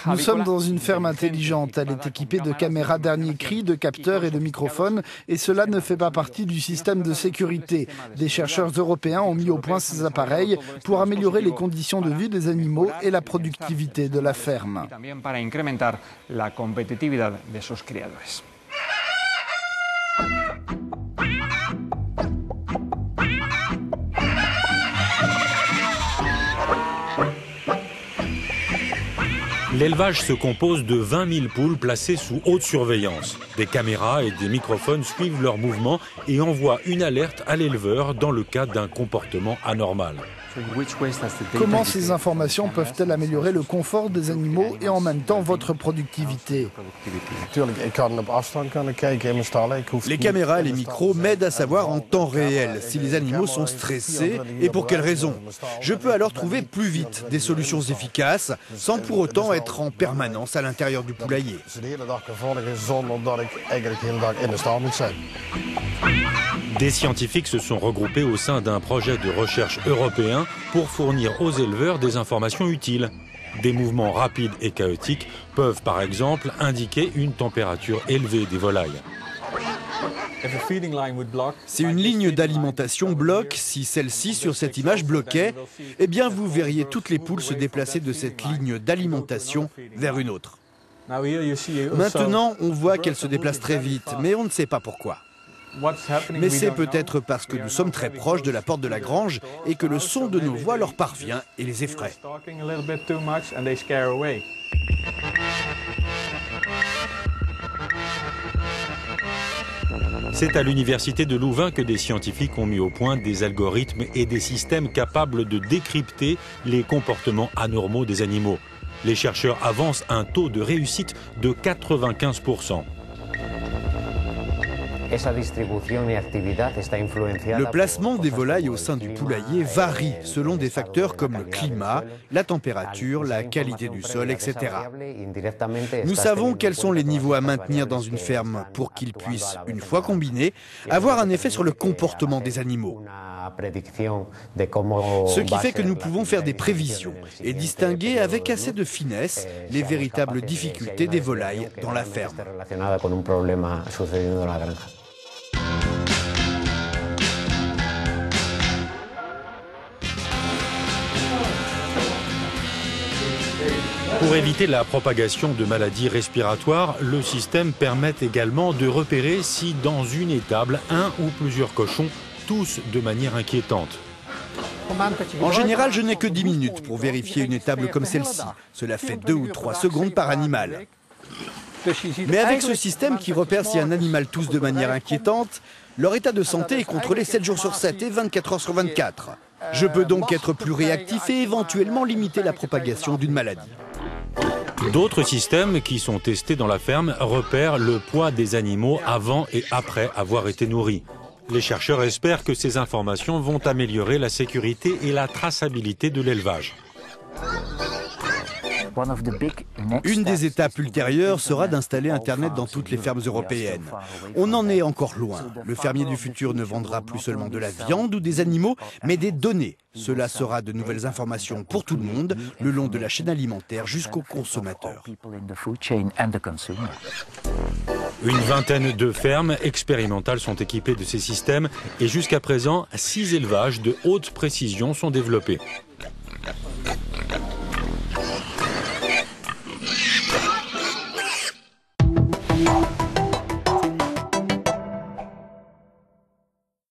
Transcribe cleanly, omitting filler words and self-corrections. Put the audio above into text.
Nous sommes dans une ferme intelligente. Elle est équipée de caméras dernier cri, de capteurs et de microphones. Et cela ne fait pas partie du système de sécurité. Des chercheurs européens ont mis au point ces appareils pour améliorer les conditions de vie des animaux et la productivité de la ferme. L'élevage se compose de 20 000 poules placées sous haute surveillance. Des caméras et des microphones suivent leurs mouvements et envoient une alerte à l'éleveur dans le cas d'un comportement anormal. Comment ces informations peuvent-elles améliorer le confort des animaux et en même temps votre productivité? Les caméras et les micros m'aident à savoir en temps réel si les animaux sont stressés et pour quelles raisons. Je peux alors trouver plus vite des solutions efficaces sans pour autant être en permanence à l'intérieur du poulailler. Des scientifiques se sont regroupés au sein d'un projet de recherche européen pour fournir aux éleveurs des informations utiles. Des mouvements rapides et chaotiques peuvent par exemple indiquer une température élevée des volailles. Si une ligne d'alimentation bloque, si celle-ci sur cette image bloquait, eh bien vous verriez toutes les poules se déplacer de cette ligne d'alimentation vers une autre. Maintenant, on voit qu'elles se déplacent très vite, mais on ne sait pas pourquoi. Mais c'est peut-être parce que nous sommes très proches de la porte de la grange et que le son de nos voix leur parvient et les effraie. C'est à l'université de Louvain que des scientifiques ont mis au point des algorithmes et des systèmes capables de décrypter les comportements anormaux des animaux. Les chercheurs avancent un taux de réussite de 95%. Le placement des volailles au sein du poulailler varie selon des facteurs comme le climat, la température, la qualité du sol, etc. Nous savons quels sont les niveaux à maintenir dans une ferme pour qu'ils puissent, une fois combinés, avoir un effet sur le comportement des animaux. Ce qui fait que nous pouvons faire des prévisions et distinguer avec assez de finesse les véritables difficultés des volailles dans la ferme. Pour éviter la propagation de maladies respiratoires, le système permet également de repérer si dans une étable, un ou plusieurs cochons toussent de manière inquiétante. En général, je n'ai que 10 minutes pour vérifier une étable comme celle-ci. Cela fait 2 ou 3 secondes par animal. Mais avec ce système qui repère si un animal tousse de manière inquiétante, leur état de santé est contrôlé 7 jours sur 7 et 24 heures sur 24. Je peux donc être plus réactif et éventuellement limiter la propagation d'une maladie. D'autres systèmes qui sont testés dans la ferme repèrent le poids des animaux avant et après avoir été nourris. Les chercheurs espèrent que ces informations vont améliorer la sécurité et la traçabilité de l'élevage. Une des étapes ultérieures sera d'installer Internet dans toutes les fermes européennes. On en est encore loin. Le fermier du futur ne vendra plus seulement de la viande ou des animaux, mais des données. Cela sera de nouvelles informations pour tout le monde, le long de la chaîne alimentaire jusqu'au consommateur. Une vingtaine de fermes expérimentales sont équipées de ces systèmes et jusqu'à présent, 6 élevages de haute précision sont développés.